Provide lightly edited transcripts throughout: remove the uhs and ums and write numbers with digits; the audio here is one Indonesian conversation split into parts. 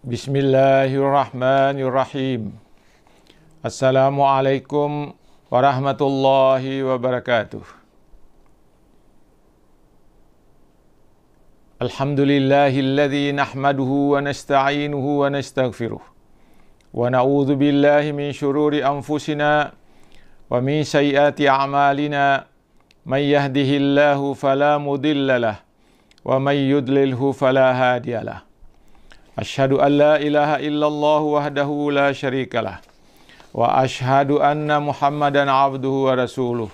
Bismillahirrahmanirrahim. Assalamualaikum warahmatullahi wabarakatuh. Alhamdulillahilladzi nahmaduhu wa nasta'inuhu wa nastaghfiruh. Wa na'udzu billahi min syururi anfusina wa min sayyiati a'malina. May yahdihillahu fala mudilla lah wa may yudlilhu fala hadiyalah. Asyhadu an la ilaha illallah wahdahu la syarikalah wa asyhadu anna Muhammadan abduhu wa rasuluh.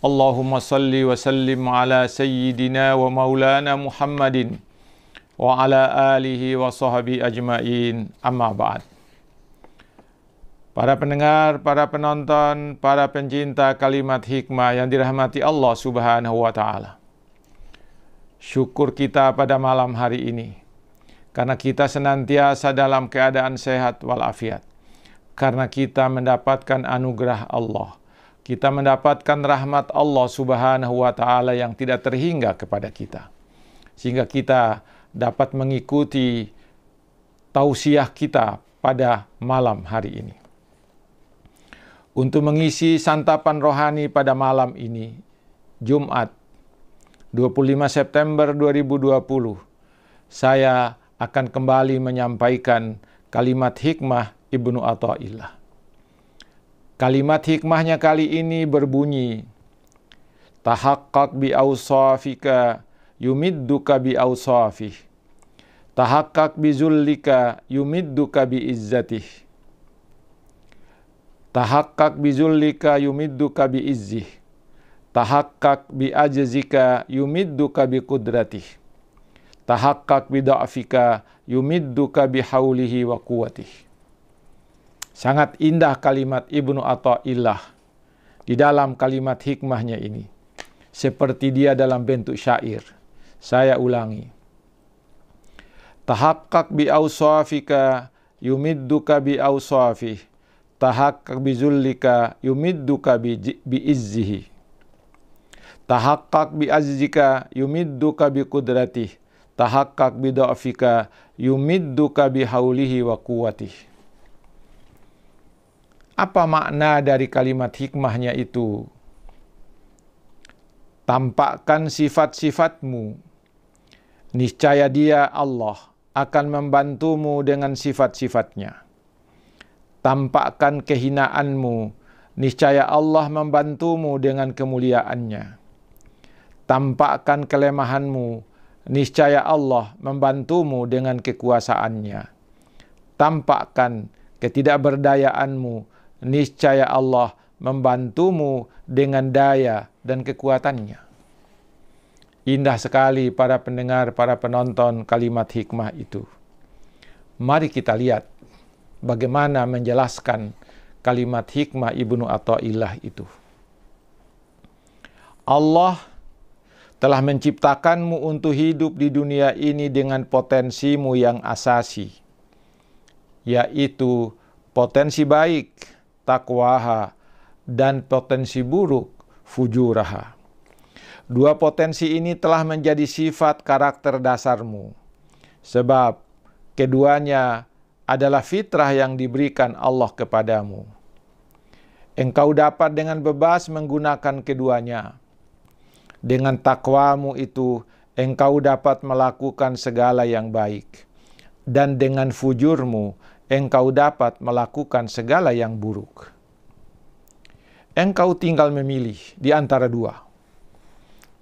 Allahumma salli wa sallim ala sayyidina wa maulana Muhammadin wa ala alihi wa sahbihi ajma'in. Amma ba'd. Para pendengar, para penonton, para pencinta kalimat hikmah yang dirahmati Allah Subhanahu wa taala. Syukur kita pada malam hari ini karena kita senantiasa dalam keadaan sehat walafiat. Karena kita mendapatkan anugerah Allah. Kita mendapatkan rahmat Allah Subhanahu wa taala yang tidak terhingga kepada kita. Sehingga kita dapat mengikuti tausiah kita pada malam hari ini. Untuk mengisi santapan rohani pada malam ini, Jumat 25 September 2020, saya akan kembali menyampaikan kalimat hikmah Ibnu Athaillah. Kalimat hikmahnya kali ini berbunyi, tahaqqaq bi awsafika yumidduka bi awsafih. Tahaqqaq bi zullika yumidduka bi izzatih. Tahaqqaq bi zullika yumidduka bi izzih. Tahaqqaq bi ajzika yumidduka bi qudratih. Tahaqqaq bi da'fika yumidduka bi haulihi wa quwwatih. Sangat indah kalimat Ibnu Athaillah di dalam kalimat hikmahnya ini. Seperti dia dalam bentuk syair. Saya ulangi. Tahaqqaq bi awsafika yumidduka bi awsafih. Tahaqqaq bi zullika yumidduka bi izzihi. Tahaqqaq bi ajzika yumidduka bi qudratih. Tahaqqaq bi da'fika yumidduka bi haulihi wa quwwatih. Apa makna dari kalimat hikmahnya itu? Tampakkan sifat-sifatmu. Niscaya dia Allah akan membantumu dengan sifat-sifatnya. Tampakkan kehinaanmu. Niscaya Allah membantumu dengan kemuliaannya. Tampakkan kelemahanmu. Niscaya Allah membantumu dengan kekuasaannya. Tampakkan ketidakberdayaanmu. Niscaya Allah membantumu dengan daya dan kekuatannya. Indah sekali para pendengar, para penonton kalimat hikmah itu. Mari kita lihat bagaimana menjelaskan kalimat hikmah Ibnu Athaillah itu. Allah telah menciptakanmu untuk hidup di dunia ini dengan potensimu yang asasi, yaitu potensi baik, taqwaha, dan potensi buruk, fujuraha. Dua potensi ini telah menjadi sifat karakter dasarmu, sebab keduanya adalah fitrah yang diberikan Allah kepadamu. Engkau dapat dengan bebas menggunakan keduanya. Dengan takwamu itu, engkau dapat melakukan segala yang baik. Dan dengan fujurmu, engkau dapat melakukan segala yang buruk. Engkau tinggal memilih di antara dua.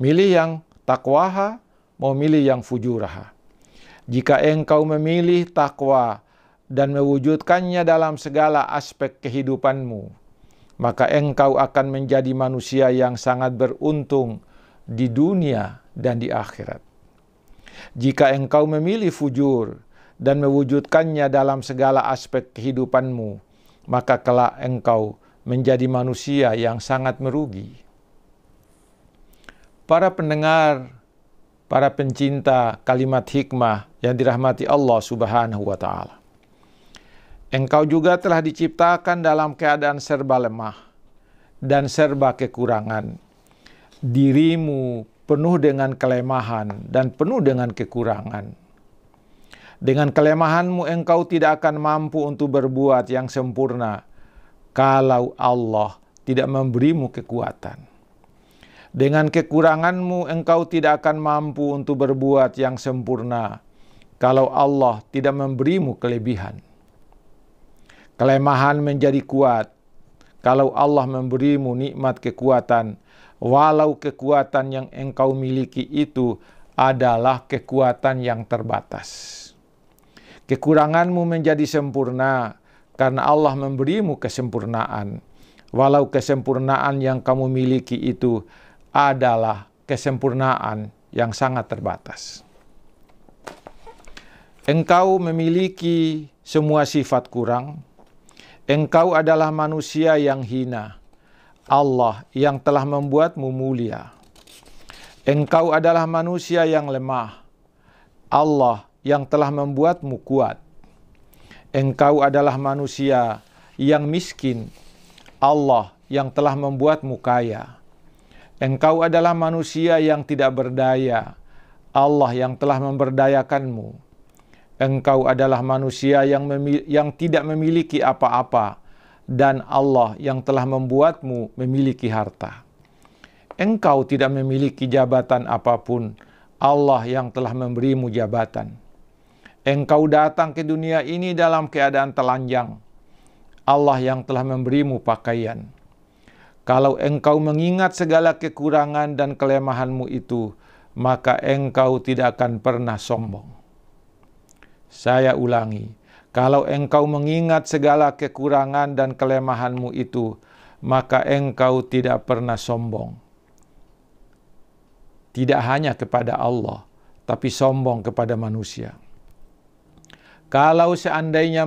Milih yang takwaha, mau milih yang fujuraha. Jika engkau memilih takwa dan mewujudkannya dalam segala aspek kehidupanmu, maka engkau akan menjadi manusia yang sangat beruntung di dunia dan di akhirat. Jika engkau memilih fujur dan mewujudkannya dalam segala aspek kehidupanmu, maka kelak engkau menjadi manusia yang sangat merugi. Para pendengar, para pencinta kalimat hikmah yang dirahmati Allah Subhanahu wa taala. Engkau juga telah diciptakan dalam keadaan serba lemah dan serba kekurangan. Dirimu penuh dengan kelemahan dan penuh dengan kekurangan. Dengan kelemahanmu engkau tidak akan mampu untuk berbuat yang sempurna kalau Allah tidak memberimu kekuatan. Dengan kekuranganmu engkau tidak akan mampu untuk berbuat yang sempurna kalau Allah tidak memberimu kelebihan. Kelemahan menjadi kuat kalau Allah memberimu nikmat kekuatan, walau kekuatan yang engkau miliki itu adalah kekuatan yang terbatas. Kekuranganmu menjadi sempurna karena Allah memberimu kesempurnaan, walau kesempurnaan yang kamu miliki itu adalah kesempurnaan yang sangat terbatas. Engkau memiliki semua sifat kurang. Engkau adalah manusia yang hina. Allah yang telah membuatmu mulia. Engkau adalah manusia yang lemah. Allah yang telah membuatmu kuat. Engkau adalah manusia yang miskin. Allah yang telah membuatmu kaya. Engkau adalah manusia yang tidak berdaya. Allah yang telah memberdayakanmu. Engkau adalah manusia yang tidak memiliki apa-apa, dan Allah yang telah membuatmu memiliki harta. Engkau tidak memiliki jabatan apapun, Allah yang telah memberimu jabatan. Engkau datang ke dunia ini dalam keadaan telanjang, Allah yang telah memberimu pakaian. Kalau engkau mengingat segala kekurangan dan kelemahanmu itu, maka engkau tidak akan pernah sombong. Saya ulangi, kalau engkau mengingat segala kekurangan dan kelemahanmu itu, maka engkau tidak pernah sombong. Tidak hanya kepada Allah, tapi sombong kepada manusia. Kalau seandainya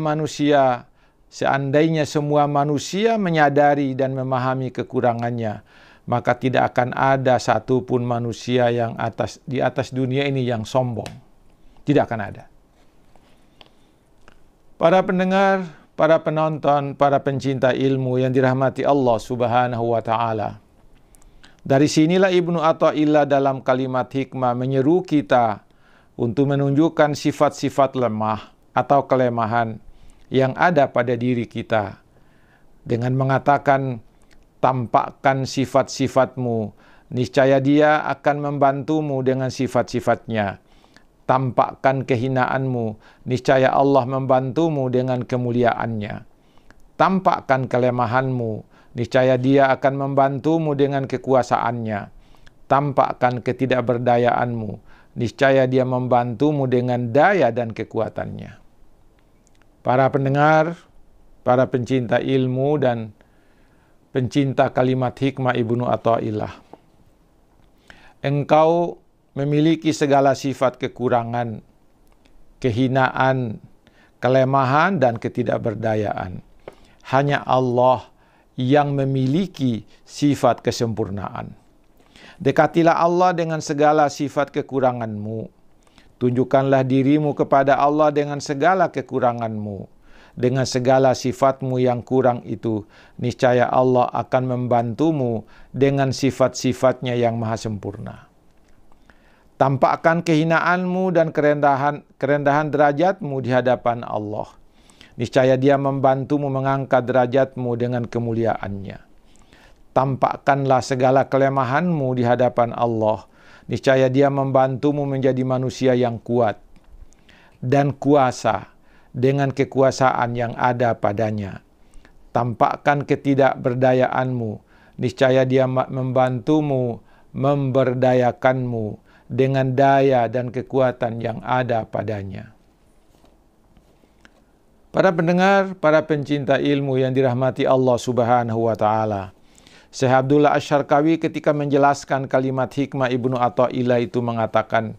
semua manusia menyadari dan memahami kekurangannya, maka tidak akan ada satupun manusia yang di atas dunia ini yang sombong. Tidak akan ada. Para pendengar, para penonton, para pencinta ilmu yang dirahmati Allah Subhanahu wa Ta'ala. Dari sinilah Ibnu Athaillah dalam kalimat hikmah menyeru kita untuk menunjukkan sifat-sifat lemah atau kelemahan yang ada pada diri kita. Dengan mengatakan, tampakkan sifat-sifatmu, niscaya Dia akan membantumu dengan sifat-sifatnya. Tampakkan kehinaanmu, niscaya Allah membantumu dengan kemuliaannya. Tampakkan kelemahanmu, niscaya Dia akan membantumu dengan kekuasaannya. Tampakkan ketidakberdayaanmu, niscaya Dia membantumu dengan daya dan kekuatannya. Para pendengar, para pencinta ilmu dan pencinta kalimat hikmah Ibnu Athaillah. Engkau memiliki segala sifat kekurangan, kehinaan, kelemahan, dan ketidakberdayaan. Hanya Allah yang memiliki sifat kesempurnaan. Dekatilah Allah dengan segala sifat kekuranganmu. Tunjukkanlah dirimu kepada Allah dengan segala kekuranganmu. Dengan segala sifatmu yang kurang itu, niscaya Allah akan membantumu dengan sifat-sifatnya yang maha sempurna. Tampakkan kehinaanmu dan kerendahan derajatmu di hadapan Allah. Niscaya Dia membantumu mengangkat derajatmu dengan kemuliaannya. Tampakkanlah segala kelemahanmu di hadapan Allah. Niscaya Dia membantumu menjadi manusia yang kuat dan kuasa dengan kekuasaan yang ada padanya. Tampakkan ketidakberdayaanmu, niscaya Dia membantumu memberdayakanmu dengan daya dan kekuatan yang ada padanya. Para pendengar, para pencinta ilmu yang dirahmati Allah Subhanahu wa Ta'ala. Syekh Abdullah Asy-Syarqawi ketika menjelaskan kalimat hikmah Ibnu Athaillah itu mengatakan,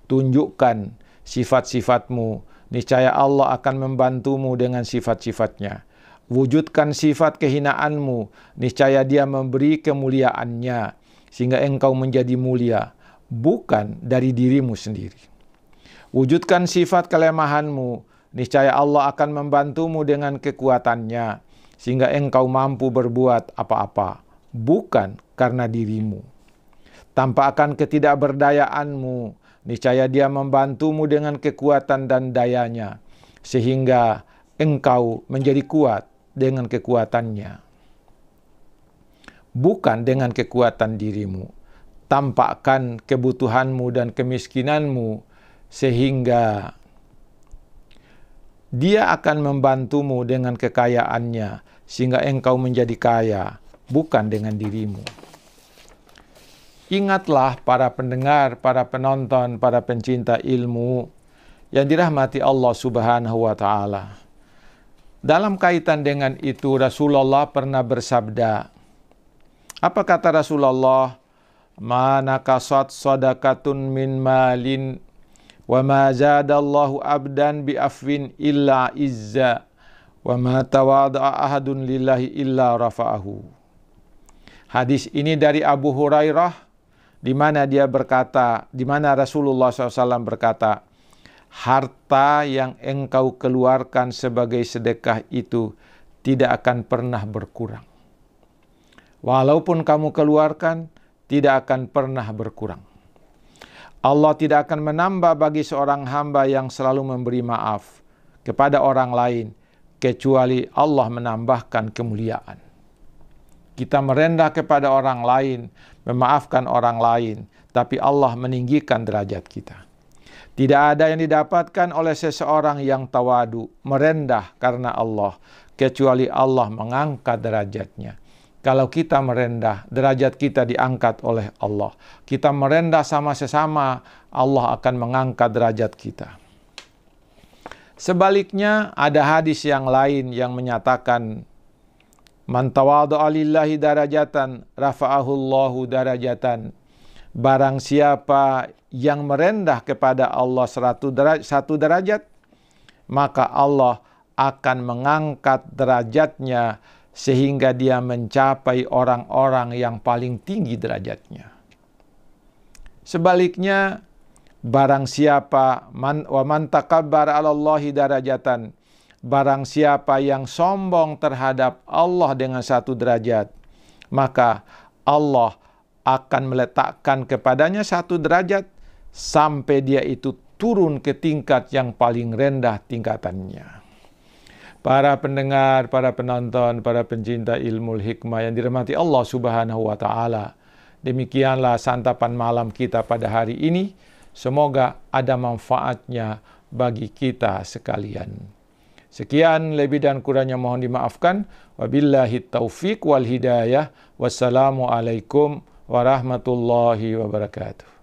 tunjukkan sifat-sifatmu, niscaya Allah akan membantumu dengan sifat-sifatnya. Wujudkan sifat kehinaanmu, niscaya Dia memberi kemuliaannya, sehingga engkau menjadi mulia, bukan dari dirimu sendiri. Wujudkan sifat kelemahanmu, niscaya Allah akan membantumu dengan kekuatannya, sehingga engkau mampu berbuat apa-apa, bukan karena dirimu. Tampakkan ketidakberdayaanmu, niscaya Dia membantumu dengan kekuatan dan dayanya, sehingga engkau menjadi kuat dengan kekuatannya, bukan dengan kekuatan dirimu. Tampakkan kebutuhanmu dan kemiskinanmu, sehingga Dia akan membantumu dengan kekayaannya, sehingga engkau menjadi kaya, bukan dengan dirimu. Ingatlah para pendengar, para penonton, para pencinta ilmu yang dirahmati Allah Subhanahu wa Ta'ala. Dalam kaitan dengan itu, Rasulullah pernah bersabda. Apa kata Rasulullah? Ma nakasat sadaqatun min malin wa ma zadallahu abdan bi afwin illa izza wa ma tawada'a ahadun lillahi illa rafa'ahu. Hadis ini dari Abu Hurairah, di mana dia berkata, di mana Rasulullah SAW berkata, harta yang engkau keluarkan sebagai sedekah itu tidak akan pernah berkurang. Walaupun kamu keluarkan, tidak akan pernah berkurang. Allah tidak akan menambah bagi seorang hamba yang selalu memberi maaf kepada orang lain, kecuali Allah menambahkan kemuliaan. Kita merendah kepada orang lain, memaafkan orang lain, tapi Allah meninggikan derajat kita. Tidak ada yang didapatkan oleh seseorang yang tawadu, merendah karena Allah, kecuali Allah mengangkat derajatnya. Kalau kita merendah, derajat kita diangkat oleh Allah. Kita merendah sama sesama, Allah akan mengangkat derajat kita. Sebaliknya, ada hadis yang lain yang menyatakan, man tawadhu'a lillahi darajatan, rafa'ahullahu darajatan. Barang siapa yang merendah kepada Allah satu derajat, maka Allah akan mengangkat derajatnya, sehingga dia mencapai orang-orang yang paling tinggi derajatnya. Sebaliknya, barang siapa wa man takabbara 'alallahi darajatan, barang siapa yang sombong terhadap Allah dengan satu derajat, maka Allah akan meletakkan kepadanya satu derajat sampai dia itu turun ke tingkat yang paling rendah tingkatannya. Para pendengar, para penonton, para pencinta ilmu hikmah yang dirahmati Allah Subhanahu wa Ta'ala. Demikianlah santapan malam kita pada hari ini. Semoga ada manfaatnya bagi kita sekalian. Sekian, lebih dan kurangnya mohon dimaafkan. Wabillahi taufiq wal hidayah. Wassalamualaikum warahmatullahi wabarakatuh.